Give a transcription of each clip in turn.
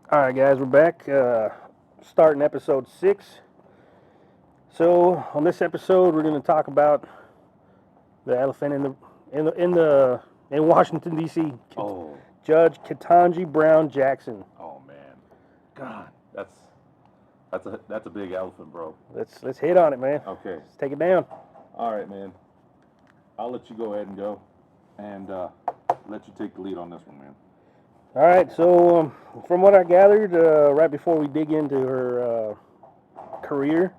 All right, guys, we're back. Starting episode 6. So on this episode, we're going to talk about the elephant in Washington D.C. Oh, Judge Ketanji Brown Jackson. oh man, God, that's a big elephant, bro. Let's hit on it, man. Okay, Let's take it down. all right, man. I'll let you go ahead and go, and let you take the lead on this one, man. All right. So from what I gathered, right before we dig into her career,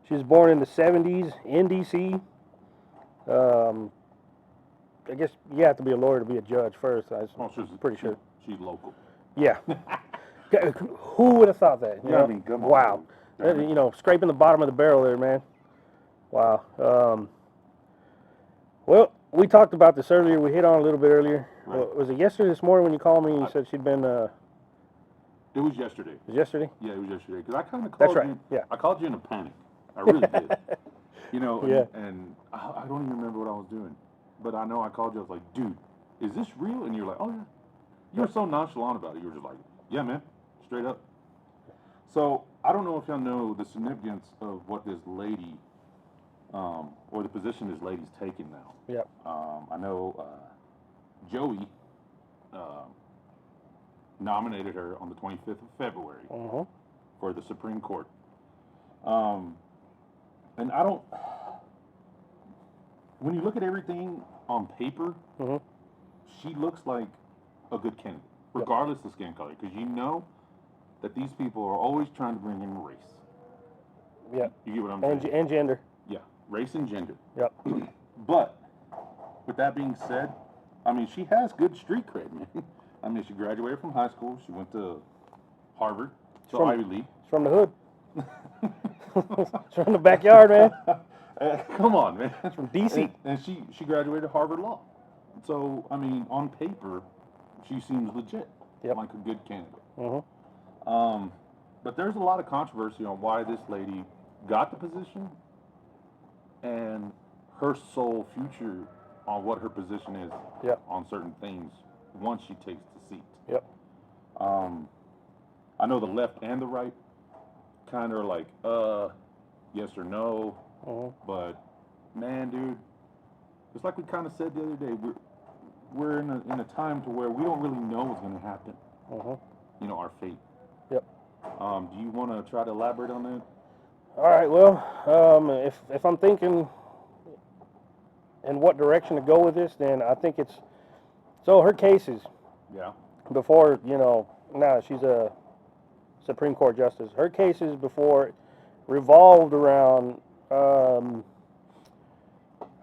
she was born in the '70s in D.C. I guess you have to be a lawyer to be a judge first. I'm pretty sure. She's local. Yeah. Who would have thought that? Yeah, I mean, come on. Wow. Dude. Scraping the bottom of the barrel there, man. Wow. Well, we talked about this earlier. We hit on it a little bit earlier. Right. Was it yesterday, this morning when you called me and you said she'd been? It was yesterday. Was it yesterday? Yeah, it was yesterday. Because I kind of called That's right. you. Yeah. I called you in a panic. I really did. Yeah. And I don't even remember what I was doing, but I know I called you. I was like, dude, is this real? And you're like, oh yeah. You were so nonchalant about it. You were just like, yeah, man, straight up. So I don't know if y'all know the significance of what this lady, or the position this lady's taking now. Yep. I know Joey nominated her on the 25th of February Uh-huh. for the Supreme Court. And I don't. When you look at everything on paper, Uh-huh. she looks like a good candidate, regardless of skin color, because you know that these people are always trying to bring in race. Yeah. You get what I'm saying? And gender. Yeah, race and gender. Yep. But with that being said, I mean, she has good street cred, man. I mean, she graduated from high school. She went to Harvard, so Ivy League. It's from the hood. It's from the backyard, man. Come on, man. It's from D.C. And she graduated Harvard Law. So, I mean, on paper, she seems legit, like a good candidate. Uh-huh. But there's a lot of controversy on why this lady got the position and her sole future on what her position is on certain things once she takes the seat. Yep. I know the left and the right kind of like, yes or no. Uh-huh. But man, dude, it's like we kind of said the other day. We're in a time to where we don't really know what's going to happen. Uh-huh. You know, our fate. Yep. Do you want to try to elaborate on that? All right. Well, if I'm thinking in what direction to go with this, then I think it's so her cases. Yeah. Before now she's a Supreme Court justice. Her cases before revolved around I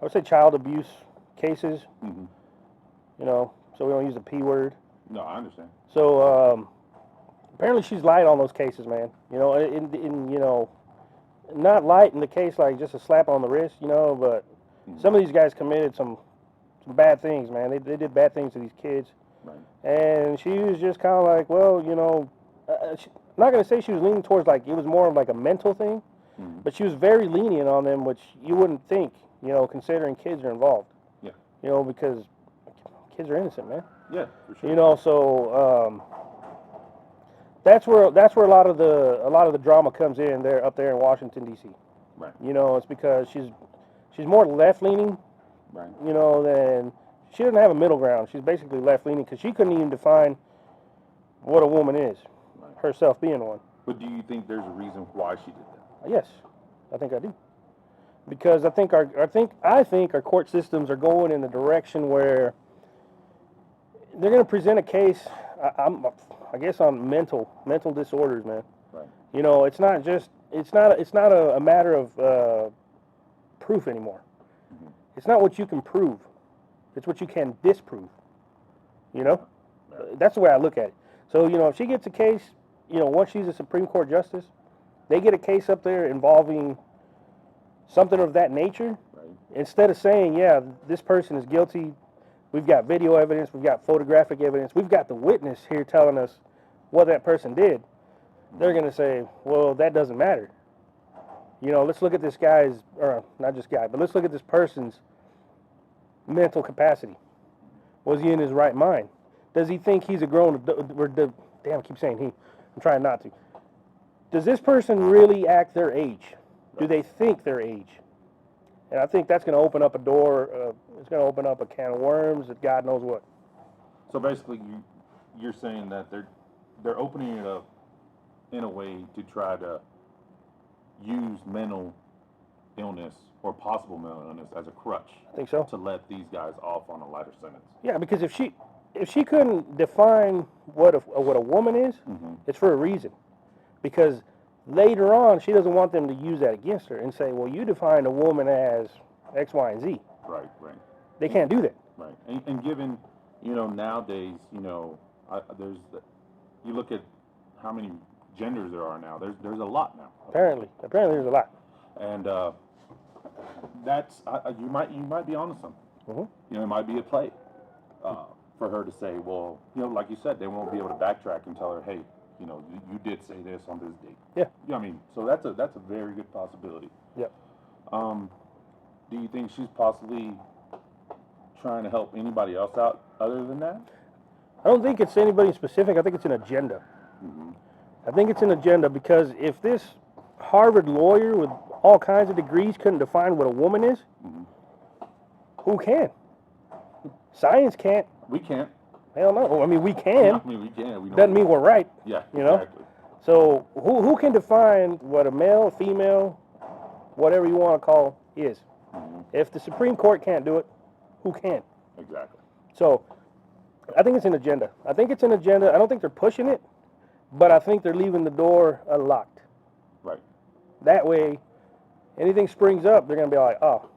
would say child abuse cases. Mm-hmm. So we don't use the P word. No, I understand. So apparently she's light on those cases, man. Not light in the case like just a slap on the wrist, but some of these guys committed some bad things, man. They did bad things to these kids. Right. And she was just kind of like, well, I'm not going to say she was leaning towards like it was more of like a mental thing, but she was very lenient on them, which you wouldn't think, considering kids are involved. Yeah. Because kids are innocent, man. Yeah, for sure. So that's where a lot of the drama comes in there up there in Washington D.C. Right. It's because she's more left leaning. Right. Than she doesn't have a middle ground. She's basically left leaning because she couldn't even define what a woman is, herself being one. But do you think there's a reason why she did that? Yes, I think I do. Because I think our court systems are going in the direction where they're going to present a case. I guess on mental disorders, man. Right. It's not a matter of proof anymore. Mm-hmm. It's not what you can prove. It's what you can disprove. Right. That's the way I look at it. So, if she gets a case, once she's a Supreme Court justice, they get a case up there involving something of that nature. Right. Instead of saying, yeah, this person is guilty, we've got video evidence, we've got photographic evidence, we've got the witness here telling us what that person did, they're going to say, well, that doesn't matter. Let's look at this guy's, or not just guy, but let's look at this person's mental capacity. Was he in his right mind? Does he think he's a grown, damn, I keep saying he. I'm trying not to. Does this person really act their age? Do they think their age? And I think that's going to open up a door. It's going to open up a can of worms that God knows what. So basically, you're saying that they're opening it up in a way to try to use mental illness or possible mental illness as a crutch. I think so. To let these guys off on a lighter sentence. Yeah, because if she couldn't define what a woman is, it's for a reason. Because later on, she doesn't want them to use that against her and say, well, you defined a woman as X, Y, and Z. Right. They can't do that. Right. And given, nowadays, you look at how many genders there are now. There's a lot now. Apparently there's a lot. And that's you might be onto something. It might be a play for her to say, well, like you said, they won't be able to backtrack and tell her, hey, you did say this on this date. Yeah. I mean, so that's a very good possibility. Yep. Do you think she's possibly trying to help anybody else out other than that? I don't think it's anybody specific. I think it's an agenda. I think it's an agenda because if this Harvard lawyer with all kinds of degrees couldn't define what a woman is, who can? Science can't. We can't. Hell no. I mean, we can. I mean, we can. We Doesn't mean we're right. Yeah, Exactly. So who can define what a male, female, whatever you want to call is? If the Supreme Court can't do it, who can? Exactly. So I think it's an agenda. I don't think they're pushing it, but I think they're leaving the door unlocked. Right. That way, anything springs up, they're going to be like, oh,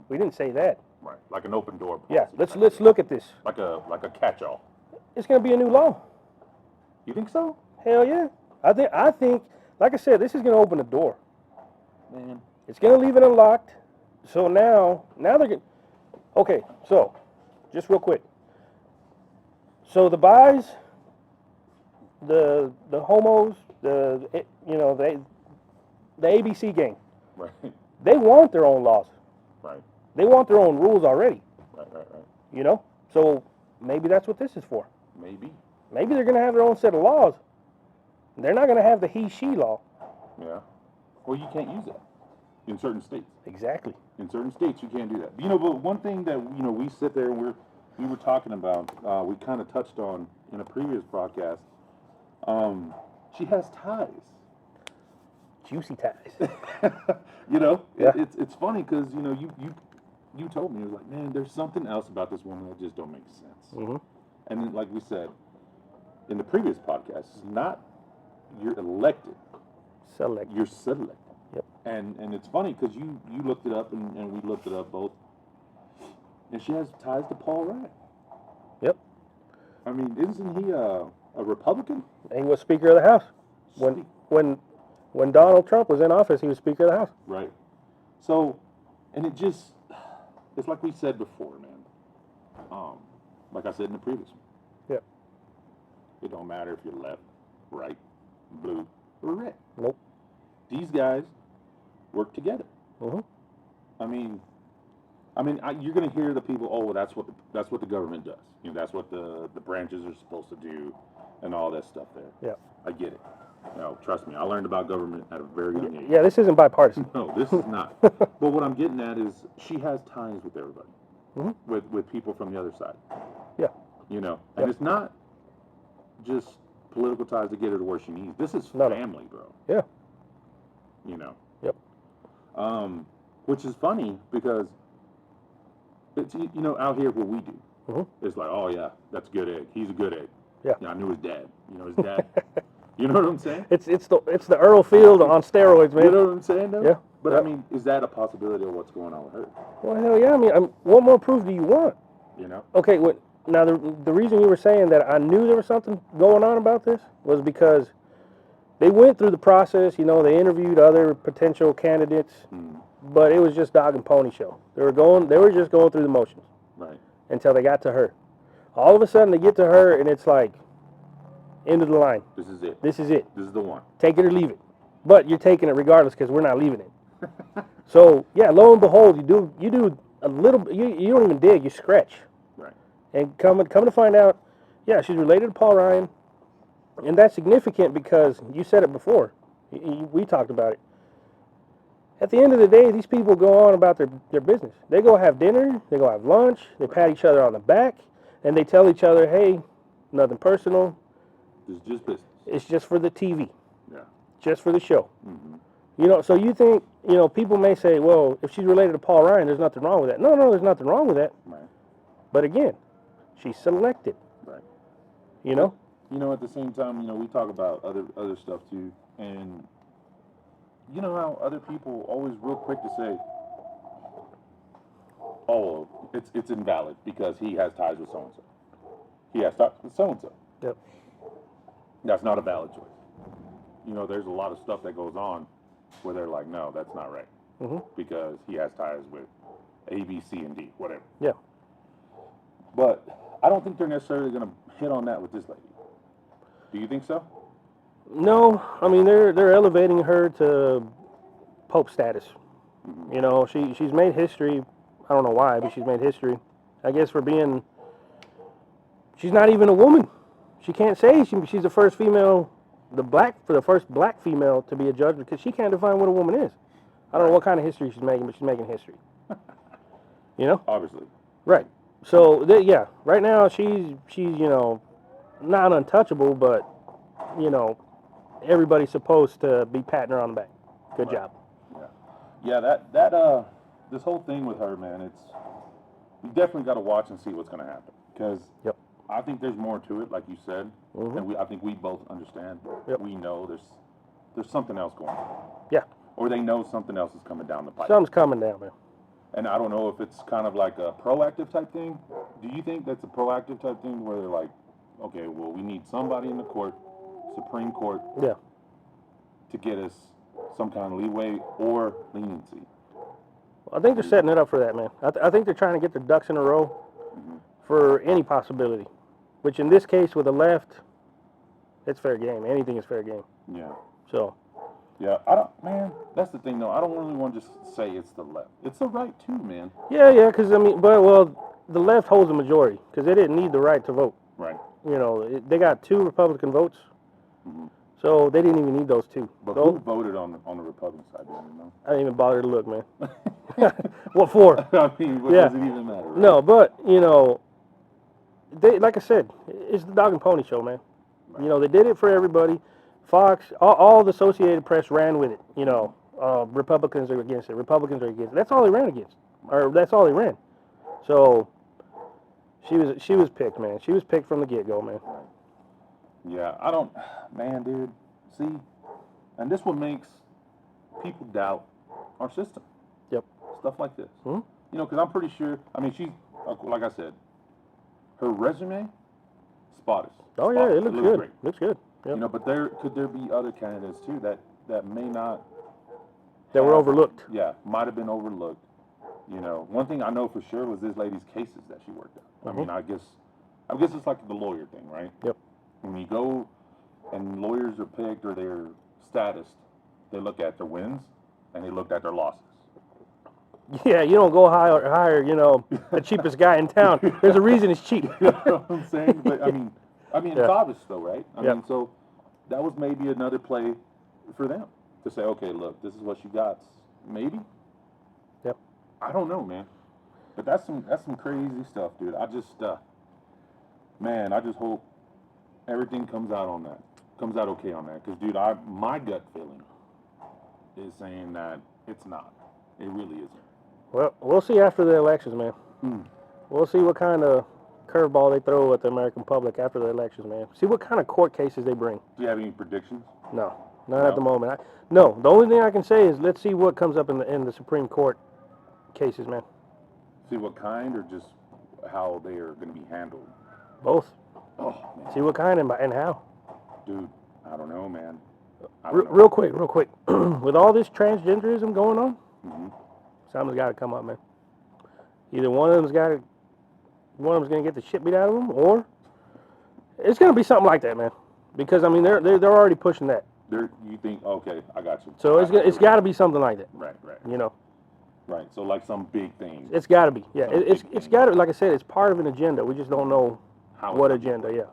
we didn't say that. Right. Like an open door policy. Yeah, let's look at this. Like a catch-all. It's going to be a new law. You think so? Hell yeah. I think, like I said, this is going to open a door. Man. It's going to leave it unlocked. So now they're going to... Okay, so, just real quick. So the bis, the homos, the ABC gang, Right. they want their own laws. Right. They want their own rules already. Right. So maybe that's what this is for. Maybe they're going to have their own set of laws. They're not going to have the he-she law. Yeah. Well, you can't use that in certain states. Exactly. In certain states, you can't do that. But one thing that we sit there and we were talking about, we kind of touched on in a previous broadcast. She has ties. Juicy ties. Yeah. It's funny because you told me, it was like, man, there's something else about this woman that just don't make sense. And then, like we said in the previous podcast, it's not you're elected. Select. You're selected. Yep. And it's funny because you looked it up and we looked it up both. And she has ties to Paul Ryan. Yep. I mean, isn't he a Republican? And he was Speaker of the House. When Donald Trump was in office, he was Speaker of the House. Right. So, and it's like we said before, man. Like I said in the previous one. Yep. It don't matter if you're left, right, blue, or red. Nope. These guys work together. Mm-hmm. I mean, you're going to hear the people. Oh, well, that's what the government does. That's what the branches are supposed to do, and all that stuff there. Yeah. I get it. Trust me, I learned about government at a very young age. Yeah, this isn't bipartisan. No, this is not. But what I'm getting at is she has ties with everybody, with people from the other side. Yeah. And it's not just political ties to get her to where she needs. This is family, bro. Yeah. Yep. Which is funny because it's out here what we do. It's like, oh yeah, that's a good egg. He's a good egg. Yeah. I knew his dad. His dad. You know what I'm saying? It's the Earl Field on steroids, man. You know what I'm saying, though? Yeah. But I mean, is that a possibility of what's going on with her? Well, hell yeah. I mean, what more proof do you want? Okay. Now the reason you were saying that I knew there was something going on about this was because they went through the process. They interviewed other potential candidates, but it was just dog and pony show. They were just going through the motions. Right. Until they got to her. All of a sudden, they get to her, and it's like, end of the line. This is it. This is it. This is the one. Take it or leave it. But you're taking it regardless because we're not leaving it. So, yeah, lo and behold, you do a little, you don't even dig, you scratch. Right. And come to find out, yeah, she's related to Paul Ryan. And that's significant because you said it before. We talked about it. At the end of the day, these people go on about their business. They go have dinner, they go have lunch, they pat each other on the back, and they tell each other, hey, nothing personal. It's just business. It's just for the TV. Yeah. Just for the show. Mm-hmm. You know, so you think, you know, people may say, well, if she's related to Paul Ryan, there's nothing wrong with that. No, there's nothing wrong with that. Right. But again, she's selected. Right. You know? You know, at the same time, you know, we talk about other stuff too, and you know how other people always real quick to say, oh, it's invalid because he has ties with so and so. He has ties with so and so. Yep. That's not a valid choice. You know, there's a lot of stuff that goes on where they're like, no, that's not right. Mm-hmm. Because he has ties with A, B, C, and D, whatever. Yeah. But I don't think they're necessarily going to hit on that with this lady. Do you think so? No, I mean they're elevating her to Pope status. Mm-hmm. You know, she's made history. I don't know why, but she's made history. I guess for being. She's not even a woman. She can't say she's the first female, the first black female to be a judge because she can't define what a woman is. I don't know what kind of history she's making, but she's making history. You know? Obviously. Right. So yeah, right now she's you know, not untouchable, but you know, everybody's supposed to be patting her on the back. Good job. Yeah. That this whole thing with her, man, you definitely got to watch and see what's going to happen because I think there's more to it, like you said, and I think we both understand. Yep. We know there's something else going on. Yeah. Or they know something else is coming down the pipe. Something's coming down, man. And I don't know if it's kind of like a proactive type thing. Do you think that's a proactive type thing where they're like, okay, well, we need somebody in the court, Supreme Court, to get us some kind of leeway or leniency? I think they're setting it up for that, man. I think they're trying to get their ducks in a row for any possibility, which in this case with the left, it's fair game. Anything is fair game. Yeah. So. Yeah, that's the thing, though. I don't really want to just say it's the left. It's the right, too, man. Yeah, because, I mean, the left holds the majority because they didn't need the right to vote. Right. You know, they got 2 Republican votes, so they didn't even need those 2. But who voted on the Republican side, do you know? I didn't even bother to look, man. What for? I mean, what does it even matter? Right? No, but, you know, like I said, it's the dog and pony show, man. Right. You know, they did it for everybody. Fox, all the Associated Press ran with it. You know, Republicans are against it. Republicans are against it. That's all they ran against, or that's all they ran. So she was picked, man. She was picked from the get-go, man. Yeah, man, dude. See, and this what makes people doubt our system. Yep. Stuff like this. Mm-hmm. You know, because I'm pretty sure. I mean, like I said, her resume, spotless. Oh yeah, it looks good. Great. Looks good. Yep. You know, but could there be other candidates too that may not were overlooked? Yeah, might have been overlooked. You know, one thing I know for sure was this lady's cases that she worked on. I mean, I guess it's like the lawyer thing, right? Yep. When you go and lawyers are picked or their status, they look at their wins and they looked at their losses. Yeah, you don't go hire, you know, the cheapest guy in town. There's a reason it's cheap. You know what I'm saying? But I mean, it's obvious though, right? I mean, so that was maybe another play for them to say, okay, look, this is what you got. Maybe. Yep. I don't know, man. But that's some crazy stuff, dude. I just hope everything comes out okay on that. Because, dude, my gut feeling is saying that it's not. It really isn't. Well, we'll see after the elections, man. We'll see what kind of curveball they throw at the American public after the elections, man. See what kind of court cases they bring. Do you have any predictions? No, not at the moment. No, the only thing I can say is let's see what comes up in the Supreme Court cases, man. See what kind or just how they are going to be handled? Both. Oh, man. See what kind and how. Dude, I don't know, man. Real quick. With all this transgenderism going on, something's got to come up, man. Either one of them's going to get the shit beat out of them, or it's going to be something like that, man. Because I mean, they're already pushing that. You think? Okay, I got you. So it's got to be something like that. Right. You know. Right. So like some big thing. It's got to be. Yeah. It's got to. Like I said, it's part of an agenda. We just don't know what agenda. Yeah.